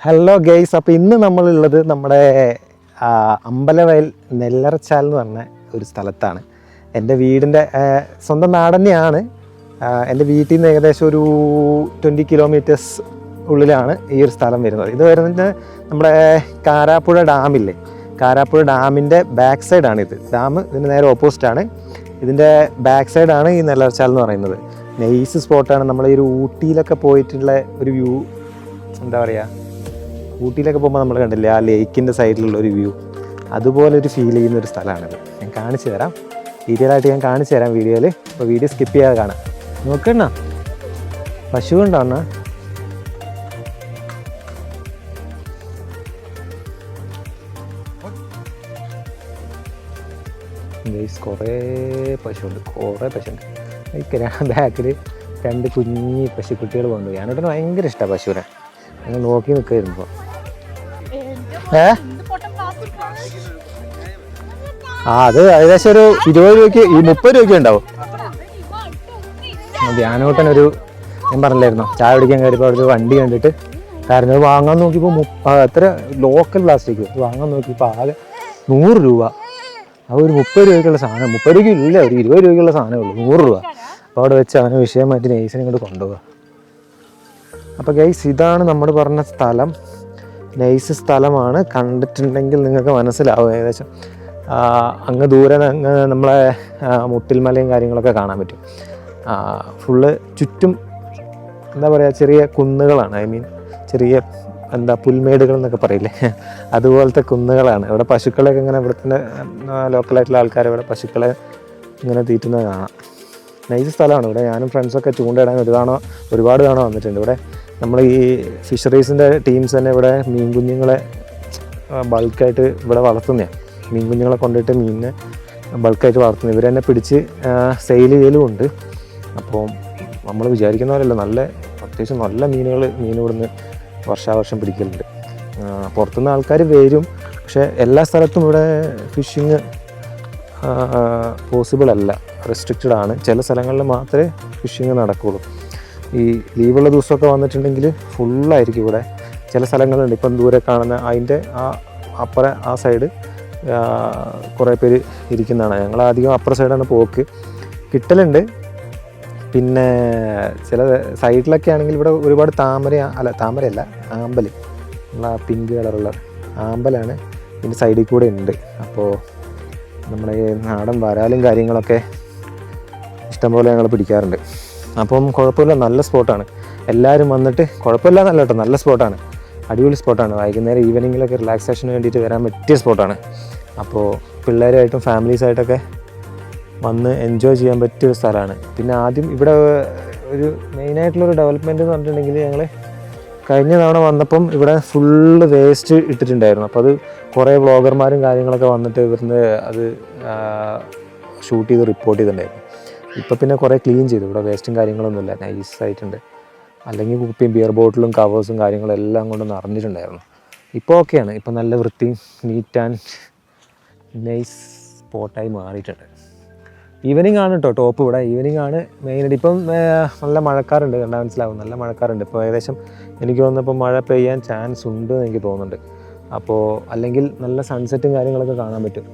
Hello guys, അപ്പോൾ ഇന്ന് നമ്മളുള്ളത് നമ്മുടെ അമ്പലവയൽ നെല്ലറച്ചാൽ എന്ന് പറഞ്ഞ ഒരു സ്ഥലത്താണ്. എൻ്റെ വീടിൻ്റെ സ്വന്തം നാട് തന്നെയാണ്. എൻ്റെ വീട്ടിൽ നിന്ന് ഏകദേശം ഒരു 20 കിലോമീറ്റേഴ്സ് ഉള്ളിലാണ് ഈ ഒരു സ്ഥലം വരുന്നത്. ഇത് വരുന്നത് നമ്മുടെ കാരാപ്പുഴ ഡാമില്ലേ, കാരാപ്പുഴ ഡാമിൻ്റെ ബാക്ക് സൈഡാണിത്. ഡാം ഇതിന് നേരെ ഓപ്പോസിറ്റാണ്. ഇതിൻ്റെ ബാക്ക് സൈഡാണ് ഈ നെല്ലറച്ചാൽ എന്ന് പറയുന്നത്. നൈസ് സ്പോട്ടാണ്. നമ്മൾ ഈ ഒരു ഊട്ടിയിലൊക്കെ പോയിട്ടുള്ള ഒരു വ്യൂ, എന്താ പറയുക, ഊട്ടിയിലൊക്കെ പോകുമ്പോൾ നമ്മൾ കണ്ടില്ലേ ആ ലേക്കിൻ്റെ സൈഡിലുള്ള ഒരു വ്യൂ, അതുപോലെ ഒരു ഫീൽ ചെയ്യുന്ന ഒരു സ്ഥലമാണിത്. ഞാൻ കാണിച്ചു തരാം, ഡീറ്റെയിൽ ആയിട്ട് ഞാൻ കാണിച്ചു തരാം വീഡിയോയിൽ. അപ്പോൾ വീഡിയോ സ്കിപ്പ് ചെയ്യാതെ കാണാം. നോക്കണ്ണ പശു ഉണ്ടോ അണ്ണ? കുറേ പശുണ്ട്, കുറേ പശുണ്ട്. ബാക്കിൽ 2 കുഞ്ഞി പശുക്കുട്ടികൾ കൊണ്ടുപോയി. ഞാനോട്ട് ഭയങ്കര ഇഷ്ടമാണ് പശുവിനെ. ഞങ്ങൾ നോക്കി നിൽക്കായിരുന്നു. ഇപ്പോൾ അത് ഏകദേശം ഒരു 20 രൂപയ്ക്ക് 30 രൂപയ്ക്ക് ഉണ്ടാവും. ധ്യാനോട്ടനൊരു, ഞാൻ പറഞ്ഞില്ലായിരുന്നോ, ചായ പിടിക്കാൻ കയറിയപ്പോൾ അവിടെ ഒരു വണ്ടി കണ്ടിട്ട് കാരണം വാങ്ങാൻ നോക്കിയപ്പോൾ എത്ര ലോക്കൽ പ്ലാസ്റ്റിക് വാങ്ങാൻ നോക്കിയപ്പോൾ ആകെ 100 രൂപ. അത് ഒരു 30 രൂപയ്ക്കുള്ള സാധനം, 30 രൂപയ്ക്ക് ഇല്ല, ഒരു 20 രൂപയ്ക്കുള്ള സാധനമേ ഉള്ളൂ, 100 രൂപ. അപ്പോൾ അവിടെ വെച്ച് അവനെ വിഷയമായിട്ട് നൈസിനെ ഇങ്ങോട്ട് കൊണ്ടുപോകുക. അപ്പോൾ ഗൈസ്, ഇതാണ് നമ്മൾ പറഞ്ഞ സ്ഥലം. നൈസ് സ്ഥലമാണ്. കണ്ടിട്ടുണ്ടെങ്കിൽ നിങ്ങൾക്ക് മനസ്സിലാവും. ഏകദേശം അങ്ങ് ദൂരെ അങ്ങ് നമ്മളെ മുട്ടിൽമലയും കാര്യങ്ങളൊക്കെ കാണാൻ പറ്റും. ഫുള്ള് ചുറ്റും എന്താ പറയുക, ചെറിയ കുന്നുകളാണ്. ഐ മീൻ ചെറിയ എന്താ പുൽമേടുകൾ എന്നൊക്കെ പറയില്ലേ, അതുപോലത്തെ കുന്നുകളാണ്. ഇവിടെ പശുക്കളെയൊക്കെ ഇങ്ങനെ ഇവിടുത്തെ ലോക്കലായിട്ടുള്ള ആൾക്കാർ ഇവിടെ പശുക്കളെ ഇങ്ങനെ തീറ്റുന്നത് കാണാം. നൈസ് സ്ഥലമാണ്. ഇവിടെ ഞാനും ഫ്രണ്ട്സൊക്കെ ചൂണ്ടയിടാൻ ഒരുപാട് തവണ വന്നിട്ടുണ്ട്. ഇവിടെ നമ്മൾ ഈ ഫിഷറീസിൻ്റെ ടീംസ് തന്നെ ഇവിടെ മീൻ കുഞ്ഞുങ്ങളെ ബൾക്കായിട്ട് ഇവിടെ വളർത്തുന്നതാണ്. മീൻ കുഞ്ഞുങ്ങളെ കൊണ്ടിട്ട് മീനിനെ ബൾക്കായിട്ട് വളർത്തുന്നത്. ഇവർ തന്നെ പിടിച്ച് സെയിൽ ചെയ്യലും ഉണ്ട്. അപ്പോൾ നമ്മൾ വിചാരിക്കുന്ന പോലെയല്ല, അത്യാവശ്യം നല്ല മീൻ ഇവിടുന്ന് വർഷാവർഷം പിടിക്കലുണ്ട്. പുറത്തുനിന്ന് ആൾക്കാർ വരും, പക്ഷേ എല്ലാ സ്ഥലത്തും ഇവിടെ ഫിഷിങ് പോസിബിൾ അല്ല, റെസ്ട്രിക്റ്റഡ് ആണ്. ചില സ്ഥലങ്ങളിൽ മാത്രമേ ഫിഷിങ് നടക്കുകയുള്ളൂ. ഈ ലീവുള്ള ദിവസമൊക്കെ വന്നിട്ടുണ്ടെങ്കിൽ ഫുള്ളായിരിക്കും ഇവിടെ. ചില സ്ഥലങ്ങളുണ്ട്, ഇപ്പം ദൂരെ കാണുന്ന അതിൻ്റെ ആ സൈഡ് കുറേ പേര് ഇരിക്കുന്നതാണ്. ഞങ്ങൾ അധികം അപ്പുറ സൈഡാണ് പോക്ക്. കിട്ടലുണ്ട്. പിന്നെ ചില സൈഡിലൊക്കെ ആണെങ്കിൽ ഇവിടെ ഒരുപാട് താമരയല്ല, ആമ്പൽ, നമ്മളാ പിങ്ക് കളറുള്ള ആമ്പലാണ് ഇതിൻ്റെ സൈഡിൽ കൂടെ ഉണ്ട്. അപ്പോൾ നമ്മുടെ ഈ നാടൻ വരാലും കാര്യങ്ങളൊക്കെ ഇഷ്ടംപോലെ ഞങ്ങൾ പിടിക്കാറുണ്ട്. അപ്പം കുഴപ്പമില്ല, നല്ല സ്പോട്ടാണ്. എല്ലാവരും വന്നിട്ട്, കുഴപ്പമില്ല എന്നല്ല കേട്ടോ, നല്ല സ്പോട്ടാണ്, അടിപൊളി സ്പോട്ടാണ്. വൈകുന്നേരം ഈവനിങ്ങിലൊക്കെ റിലാക്സേഷന് വേണ്ടിയിട്ട് വരാൻ പറ്റിയ സ്പോട്ടാണ്. അപ്പോൾ പിള്ളേരായിട്ടും ഫാമിലീസായിട്ടൊക്കെ വന്ന് എൻജോയ് ചെയ്യാൻ പറ്റിയൊരു സ്ഥലമാണ്. പിന്നെ ആദ്യം ഇവിടെ ഒരു മെയിനായിട്ടുള്ളൊരു ഡെവലപ്മെൻറ്റ് എന്ന് പറഞ്ഞിട്ടുണ്ടെങ്കിൽ, ഞങ്ങൾ കഴിഞ്ഞ തവണ വന്നപ്പം ഇവിടെ ഫുള്ള് വേസ്റ്റ് ഇട്ടിട്ടുണ്ടായിരുന്നു. അപ്പോൾ അത് കുറേ വ്ളോഗർമാരും കാര്യങ്ങളൊക്കെ വന്നിട്ട് ഇവിടുന്ന് അത് ഷൂട്ട് ചെയ്ത് റിപ്പോർട്ട് ചെയ്തിട്ടുണ്ടായിരുന്നു. ഇപ്പോൾ പിന്നെ കുറേ ക്ലീൻ ചെയ്തു. ഇവിടെ വേസ്റ്റും കാര്യങ്ങളൊന്നുമില്ല, നൈസായിട്ടുണ്ട്. അല്ലെങ്കിൽ കുപ്പിയും ബിയർ ബോട്ടിലും കവേഴ്സും കാര്യങ്ങളും എല്ലാം കൊണ്ട് നിറഞ്ഞിട്ടുണ്ടായിരുന്നു. ഇപ്പോൾ ഓക്കെയാണ്. ഇപ്പോൾ നല്ല വൃത്തിയും നീറ്റ് ആൻഡ് നൈസ് സ്പോട്ടായി മാറിയിട്ടുണ്ട്. ഈവനിങ് ആണ് കേട്ടോ ടോപ്പ്. ഇവിടെ ഈവനിങ് ആണ് മെയിനായിട്ട്. ഇപ്പം നല്ല മഴക്കാറുണ്ട്, കണ്ടാൽ മനസ്സിലാവും, നല്ല മഴക്കാറുണ്ട്. ഇപ്പോൾ ഏകദേശം എനിക്ക് തോന്നുന്നപ്പോൾ മഴ പെയ്യാൻ ചാൻസ് ഉണ്ട് എന്ന് എനിക്ക് തോന്നുന്നുണ്ട്. അപ്പോൾ അല്ലെങ്കിൽ നല്ല സൺസെറ്റും കാര്യങ്ങളൊക്കെ കാണാൻ പറ്റും,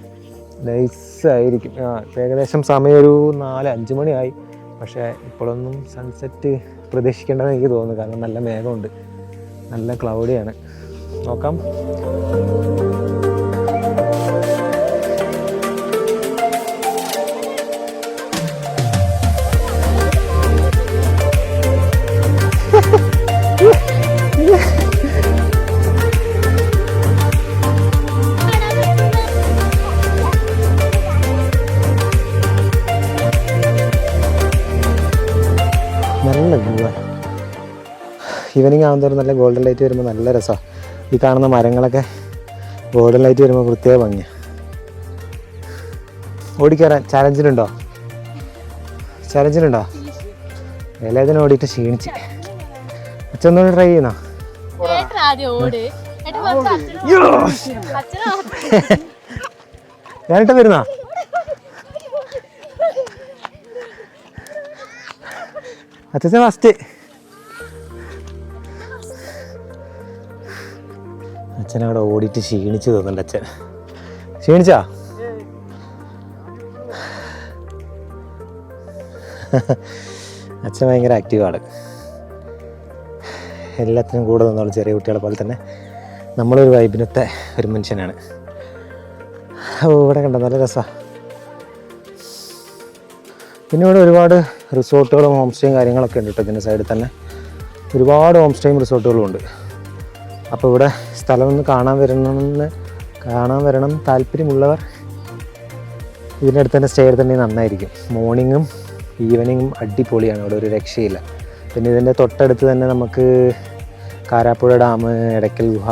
നൈസായിരിക്കും. ഇപ്പോൾ ഏകദേശം സമയം ഒരു 4-5 മണിയായി. പക്ഷേ ഇപ്പോഴൊന്നും സൺസെറ്റ് പ്രതീക്ഷിക്കേണ്ടതെന്ന് എനിക്ക് തോന്നുന്നു. കാരണം നല്ല മേഘമുണ്ട്, നല്ല ക്ലൗഡിയാണ്. നോക്കാം. നല്ല വ്യൂ. ഈവനിങ് ആകുന്നതോറും നല്ല ഗോൾഡൻ ലൈറ്റ് വരുമ്പോൾ നല്ല രസമാണ്. ഈ കാണുന്ന മരങ്ങളൊക്കെ ഗോൾഡൻ ലൈറ്റ് വരുമ്പോൾ പ്രത്യേക ഭംഗിയാണ്. ഓടിക്കയറാൻ ചാലഞ്ചിനുണ്ടോ? വേലാതിന് ഓടിയിട്ട് ക്ഷീണിച്ച്. അച്ഛനോട് ട്രൈ ചെയ്യുന്നോ? ഞാനിട്ട് വരുന്ന അച്ഛൻ ഫസ്റ്റ്. അച്ഛനവിടെ ഓടിയിട്ട് ക്ഷീണിച്ച് തോന്നുന്നുണ്ട്. അച്ഛൻ ക്ഷീണിച്ചാ? അച്ഛൻ ഭയങ്കര ആക്റ്റീവാണ്, എല്ലാത്തിനും കൂടെ നിന്നോളും. ചെറിയ കുട്ടികളെ പോലെ തന്നെ നമ്മളൊരു വൈബിനത്തെ ഒരു മനുഷ്യനാണ്. ഓ ഇവിടെ കണ്ടോ നല്ല രസമാണ്. പിന്നെ ഇവിടെ ഒരുപാട് റിസോർട്ടുകളും ഹോം സ്റ്റേയും കാര്യങ്ങളൊക്കെ ഉണ്ട് കേട്ടോ. ഇതിൻ്റെ സൈഡിൽ തന്നെ ഒരുപാട് ഹോം സ്റ്റേയും റിസോർട്ടുകളും ഉണ്ട്. അപ്പോൾ ഇവിടെ സ്ഥലം ഒന്ന് കാണാൻ വരണം താല്പര്യമുള്ളവർ ഇതിൻ്റെ അടുത്ത് തന്നെ സ്റ്റേ ചെയ്ത് തന്നെ നന്നായിരിക്കും. മോർണിംഗും ഈവനിങ്ങും അടിപൊളിയാണ്, ഇവിടെ ഒരു രക്ഷയില്ല. പിന്നെ ഇതിൻ്റെ തൊട്ടടുത്ത് തന്നെ നമുക്ക് കാരാപ്പുഴ ഡാം, എടക്കൽ ഗുഹ,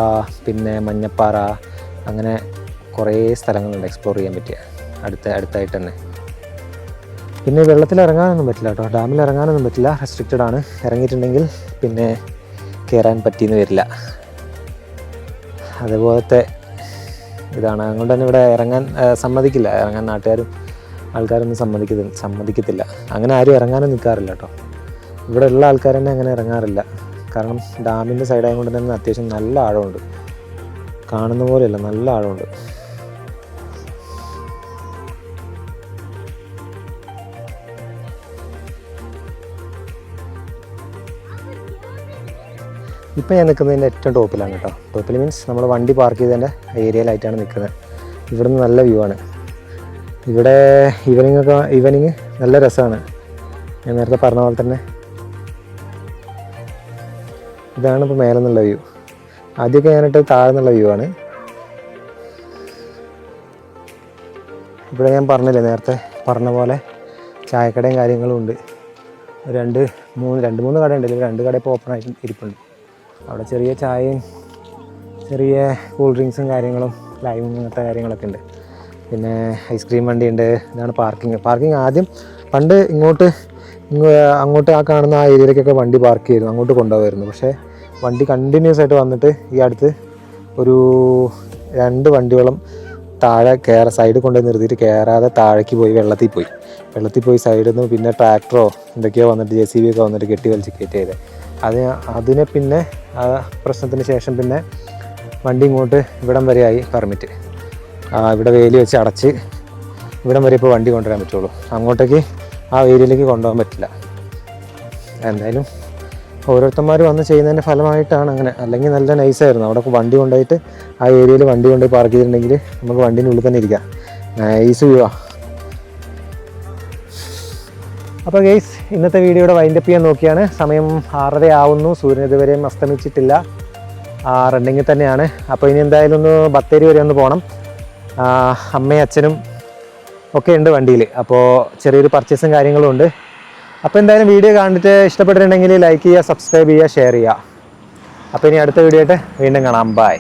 പിന്നെ മഞ്ഞപ്പാറ, അങ്ങനെ കുറേ സ്ഥലങ്ങളുണ്ട് എക്സ്പ്ലോർ ചെയ്യാൻ പറ്റിയ അടുത്തായിട്ട് തന്നെ. പിന്നെ വെള്ളത്തിൽ ഇറങ്ങാനൊന്നും പറ്റില്ല കേട്ടോ, ഡാമിൽ ഇറങ്ങാനൊന്നും പറ്റില്ല, റെസ്ട്രിക്റ്റഡ് ആണ്. ഇറങ്ങിയിട്ടുണ്ടെങ്കിൽ പിന്നെ കയറാൻ പറ്റിയെന്ന് വരില്ല, അതുപോലത്തെ ഇതാണ്. അതുകൊണ്ട് തന്നെ ഇവിടെ ഇറങ്ങാൻ സമ്മതിക്കില്ല. ഇറങ്ങാൻ ആൾക്കാരൊന്നും സമ്മതിക്കത്തില്ല. അങ്ങനെ ആരും ഇറങ്ങാനും നിൽക്കാറില്ല കേട്ടോ. ഇവിടെ ഉള്ള ആൾക്കാർ തന്നെ അങ്ങനെ ഇറങ്ങാറില്ല. കാരണം ഡാമിൻ്റെ സൈഡായതുകൊണ്ട് തന്നെ അത്യാവശ്യം നല്ല ആഴമുണ്ട്, കാണുന്ന പോലെയല്ല, നല്ല ആഴമുണ്ട്. ഇപ്പോൾ ഞാൻ നിൽക്കുന്നതിൻ്റെ ഏറ്റവും ടോപ്പിലാണ് കേട്ടോ. ടോപ്പിൽ മീൻസ് നമ്മൾ വണ്ടി പാർക്ക് ചെയ്തതിൻ്റെ ഏരിയയിലായിട്ടാണ് നിൽക്കുന്നത്. ഇവിടുന്ന് നല്ല വ്യൂ ആണ്. ഇവിടെ ഈവനിങ് നല്ല രസമാണ്. ഞാൻ നേരത്തെ പറഞ്ഞ പോലെ തന്നെ ഇതാണ് ഇപ്പോൾ മേലെ നിന്നുള്ള വ്യൂ. ആദ്യമൊക്കെ ഞാനിട്ട് താഴെ നിന്നുള്ള വ്യൂ ആണ്. ഇവിടെ ഞാൻ പറഞ്ഞില്ലേ നേരത്തെ പറഞ്ഞ പോലെ ചായക്കടയും കാര്യങ്ങളും ഉണ്ട്. രണ്ട് മൂന്ന് കട ഉണ്ട്. 2 കട ഇപ്പോൾ ഓപ്പൺ ആയിട്ട് ഇരിപ്പുണ്ട്. അവിടെ ചെറിയ ചായയും ചെറിയ കൂൾ ഡ്രിങ്ക്സും കാര്യങ്ങളും ലൈവും അങ്ങനത്തെ കാര്യങ്ങളൊക്കെ ഉണ്ട്. പിന്നെ ഐസ്ക്രീം വണ്ടി ഉണ്ട്. ഇതാണ് പാർക്കിംഗ്. ആദ്യം പണ്ട് അങ്ങോട്ട് ആ കാണുന്ന ആ ഏരിയയിലേക്കൊക്കെ വണ്ടി പാർക്ക് ചെയ്തു, അങ്ങോട്ട് കൊണ്ടുപോകുമായിരുന്നു. പക്ഷേ വണ്ടി കണ്ടിന്യൂസ് ആയിട്ട് വന്നിട്ട് ഈ അടുത്ത് ഒരു 2 വണ്ടിയോളം താഴെ സൈഡിൽ കൊണ്ടുപോയി നിർത്തിയിട്ട് കയറാതെ താഴേക്ക് പോയി വെള്ളത്തിൽ പോയി സൈഡിൽ നിന്ന് പിന്നെ ട്രാക്ടറോ എന്തൊക്കെയോ വന്നിട്ട് JCB ഒക്കെ വന്നിട്ട് കെട്ടി വലിച്ച് കയറ്റിയത്. അതിനെ പിന്നെ ആ പ്രശ്നത്തിന് ശേഷം പിന്നെ വണ്ടി ഇങ്ങോട്ട് ഇവിടം വരെയായി പെർമിറ്റ്. ഇവിടെ വേലി വെച്ച് അടച്ച് ഇവിടം വരെ ഇപ്പോൾ വണ്ടി കൊണ്ടുവരാൻ പറ്റുള്ളൂ. അങ്ങോട്ടേക്ക് ആ ഏരിയയിലേക്ക് കൊണ്ടുപോകാൻ പറ്റില്ല. എന്തായാലും ഓരോരുത്തന്മാർ വന്ന് ചെയ്യുന്നതിൻ്റെ ഫലമായിട്ടാണ് അങ്ങനെ. അല്ലെങ്കിൽ നല്ല നൈസായിരുന്നു. അവിടെ വണ്ടി കൊണ്ടുപോയിട്ട് ആ ഏരിയയിൽ വണ്ടി കൊണ്ടുപോയി പാർക്ക് ചെയ്തിട്ടുണ്ടെങ്കിൽ നമുക്ക് വണ്ടീൻ്റെ ഉള്ളിൽ തന്നെ ഇരിക്കാം. നൈസ് വ്യൂവാ. അപ്പോൾ ഗൈസ് ഇന്നത്തെ വീഡിയോയുടെ വൈൻഡപ്പ് ചെയ്യാൻ നോക്കിയാണ്. സമയം 6:30 ആവുന്നു. സൂര്യൻ ഇതുവരെയും അസ്തമിച്ചിട്ടില്ല, റണ്ണിങ്ങിൽ തന്നെയാണ്. അപ്പോൾ ഇനി എന്തായാലും ഒന്ന് ബത്തേരി വരെ ഒന്ന് പോകണം. അമ്മയും അച്ഛനും ഒക്കെ ഉണ്ട് വണ്ടിയിൽ. അപ്പോൾ ചെറിയൊരു പർച്ചേസും കാര്യങ്ങളും ഉണ്ട്. അപ്പോൾ എന്തായാലും വീഡിയോ കണ്ടിട്ട് ഇഷ്ടപ്പെട്ടിട്ടുണ്ടെങ്കിൽ ലൈക്ക് ചെയ്യുക, സബ്സ്ക്രൈബ് ചെയ്യുക, ഷെയർ ചെയ്യുക. അപ്പോൾ ഇനി അടുത്ത വീഡിയോ ആയിട്ട് വീണ്ടും കാണാം. ബൈ.